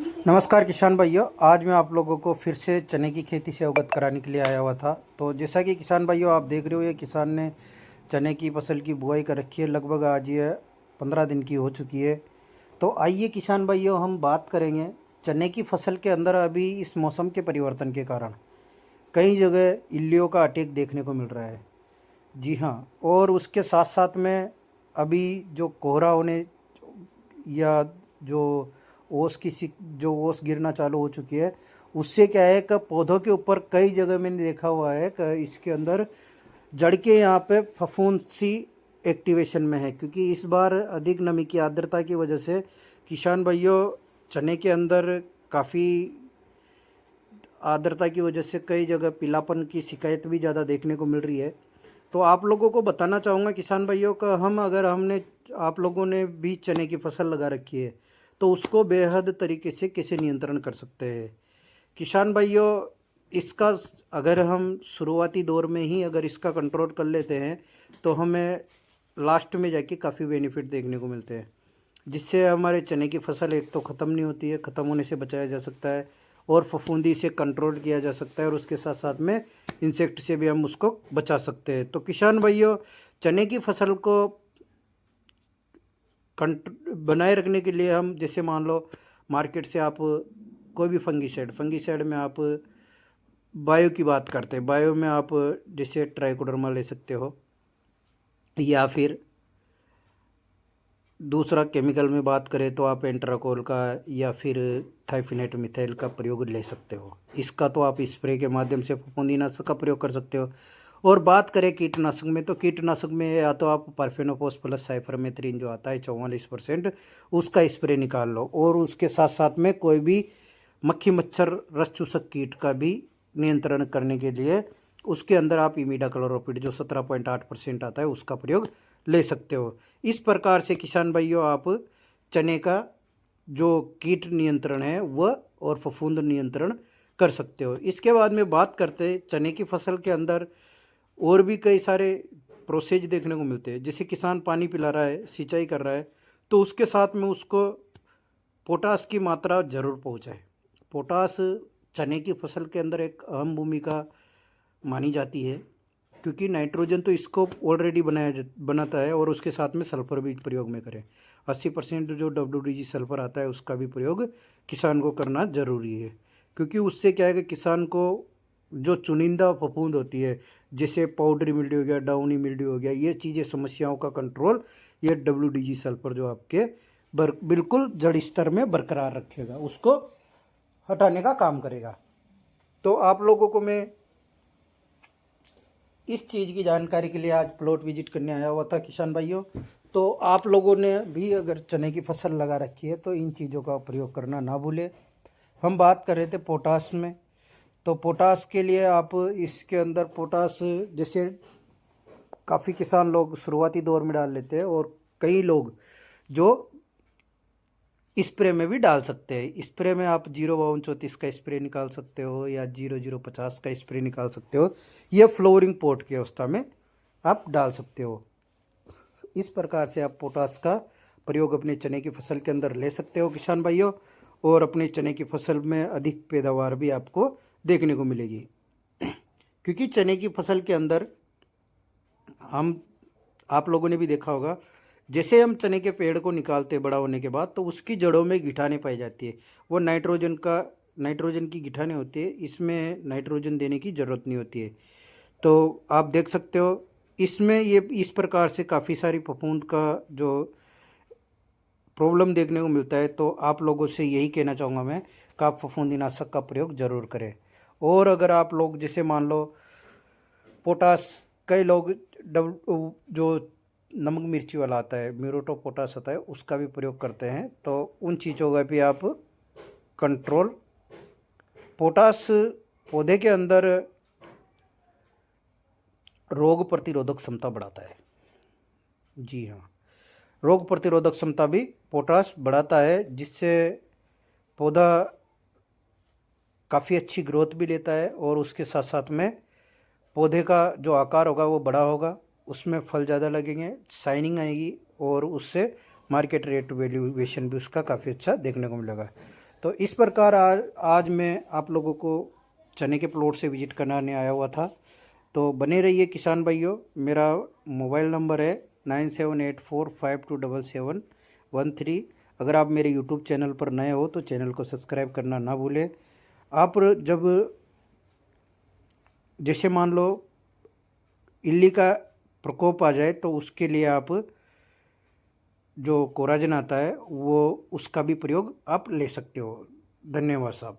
नमस्कार किसान भाइयों। आज मैं आप लोगों को फिर से चने की खेती से अवगत कराने के लिए आया हुआ था। तो जैसा कि किसान भाइयों आप देख रहे हो, ये किसान ने चने की फसल की बुआई कर रखी है। लगभग आज ये 15 दिन की हो चुकी है। तो आइए किसान भाइयों, हम बात करेंगे चने की फसल के अंदर अभी इस मौसम के परिवर्तन के कारण कई जगह इल्लियों का अटैक देखने को मिल रहा है। जी हाँ, और उसके साथ साथ में अभी जो कोहरा होने या जो जो ओस गिरना चालू हो चुकी है, उससे क्या है कि पौधों के ऊपर कई जगह मैंने देखा हुआ है कि इसके अंदर जड़ के यहाँ पे फफूंद सी एक्टिवेशन में है, क्योंकि इस बार अधिक नमी की आर्द्रता की वजह से किसान भाइयों चने के अंदर काफ़ी आर्द्रता की वजह से कई जगह पीलापन की शिकायत भी ज़्यादा देखने को मिल रही है। तो आप लोगों को बताना चाहूँगा किसान भाइयों का, हमने आप लोगों ने भी चने की फसल लगा रखी है तो उसको बेहद तरीके से कैसे नियंत्रण कर सकते हैं किसान भाइयों। इसका अगर हम शुरुआती दौर में ही अगर इसका कंट्रोल कर लेते हैं तो हमें लास्ट में जाके काफ़ी बेनिफिट देखने को मिलते हैं, जिससे हमारे चने की फसल एक तो ख़त्म नहीं होती है, ख़त्म होने से बचाया जा सकता है और फफूंदी से कंट्रोल किया जा सकता है, और उसके साथ साथ में इंसेक्ट से भी हम उसको बचा सकते हैं। तो किसान भाइयों, चने की फसल को बनाए रखने के लिए हम जैसे मान लो मार्केट से आप कोई भी फंगीसाइड में आप बायो की बात करते हैं, बायो में आप जैसे ट्राइकोडर्मा ले सकते हो, या फिर दूसरा केमिकल में बात करें तो आप एंट्राकोल का या फिर थाइफिनेट मिथाइल का प्रयोग ले सकते हो। इसका तो आप स्प्रे के माध्यम से फफूंदीनाशक का प्रयोग कर सकते हो। और बात करें कीटनाशक में, तो कीटनाशक में या तो आप परफेनोफोस प्लस साइफरमेथ्रिन जो आता है 44%, उसका स्प्रे निकाल लो, और उसके साथ साथ में कोई भी मक्खी मच्छर रस चूसक कीट का भी नियंत्रण करने के लिए उसके अंदर आप इमिडाक्लोरोपिड जो 17.8% आता है उसका प्रयोग ले सकते हो। इस प्रकार से किसान भाइयों आप चने का जो कीट नियंत्रण है वह और फफूंद नियंत्रण कर सकते हो। इसके बाद में बात करते हैं चने की फसल के अंदर और भी कई सारे प्रोसेज देखने को मिलते हैं। जैसे किसान पानी पिला रहा है, सिंचाई कर रहा है, तो उसके साथ में उसको पोटास की मात्रा जरूर पहुँचाए। पोटास चने की फसल के अंदर एक अहम भूमिका मानी जाती है, क्योंकि नाइट्रोजन तो इसको ऑलरेडी बनाता है, और उसके साथ में सल्फर भी प्रयोग में करें। 80% जो WDG सल्फर आता है उसका भी प्रयोग किसान को करना ज़रूरी है, क्योंकि उससे क्या है कि किसान को जो चुनिंदा फफूंद होती है, जैसे पाउडरी मिल्ड्यू हो गया, डाउनी मिल्ड्यू हो गया, ये चीज़ें समस्याओं का कंट्रोल ये WDG सल्फर जो आपके बिल्कुल जड़ स्तर में बरकरार रखेगा, उसको हटाने का काम करेगा। तो आप लोगों को मैं इस चीज़ की जानकारी के लिए आज प्लॉट विजिट करने आया हुआ था किसान भाइयों। तो आप लोगों ने भी अगर चने की फसल लगा रखी है तो इन चीज़ों का प्रयोग करना ना भूलें। हम बात कर रहे थे पोटास में, तो पोटास के लिए आप इसके अंदर पोटास जैसे काफ़ी किसान लोग शुरुआती दौर में डाल लेते हैं, और कई लोग जो स्प्रे में भी डाल सकते हैं। स्प्रे में आप 05234 का स्प्रे निकाल सकते हो या 0050 का स्प्रे निकाल सकते हो, ये फ्लोरिंग पोट की अवस्था में आप डाल सकते हो। इस प्रकार से आप पोटास का प्रयोग अपने चने की फसल के अंदर ले सकते हो किसान भाइयों, और अपने चने की फसल में अधिक पैदावार भी आपको देखने को मिलेगी। क्योंकि चने की फसल के अंदर हम आप लोगों ने भी देखा होगा, जैसे हम चने के पेड़ को निकालते हैं बड़ा होने के बाद, तो उसकी जड़ों में गिठाने पाई जाती है। वो नाइट्रोजन की गिठाने होती है, इसमें नाइट्रोजन देने की ज़रूरत नहीं होती है। तो आप देख सकते हो इसमें ये इस प्रकार से काफ़ी सारी फफूंद का जो प्रॉब्लम देखने को मिलता है। तो आप लोगों से यही कहना चाहूँगा मैं कि आप फफूंदीनाशक का प्रयोग ज़रूर करें। और अगर आप लोग जैसे मान लो पोटास, कई लोग जो नमक मिर्ची वाला आता है म्यूरेट ऑफ पोटास आता है उसका भी प्रयोग करते हैं, तो उन चीज़ों का भी आप कंट्रोल। पोटास पौधे के अंदर रोग प्रतिरोधक क्षमता बढ़ाता है। जी हाँ, रोग प्रतिरोधक क्षमता भी पोटास बढ़ाता है, जिससे पौधा काफ़ी अच्छी ग्रोथ भी लेता है, और उसके साथ साथ में पौधे का जो आकार होगा वो बड़ा होगा, उसमें फल ज़्यादा लगेंगे, शाइनिंग आएगी, और उससे मार्केट रेट वैल्यूएशन भी उसका काफ़ी अच्छा देखने को मिलेगा। तो इस प्रकार आज मैं आप लोगों को चने के प्लॉट से विजिट कराने आया हुआ था। तो बने रहिए किसान भाइयों। मेरा मोबाइल नंबर है 9784527713। अगर आप मेरे यूट्यूब चैनल पर नए हो तो चैनल को सब्सक्राइब करना ना भूलें। आप जब जैसे मान लो इल्ली का प्रकोप आ जाए तो उसके लिए आप जो कोराजन आता है वो उसका भी प्रयोग आप ले सकते हो। धन्यवाद साहब।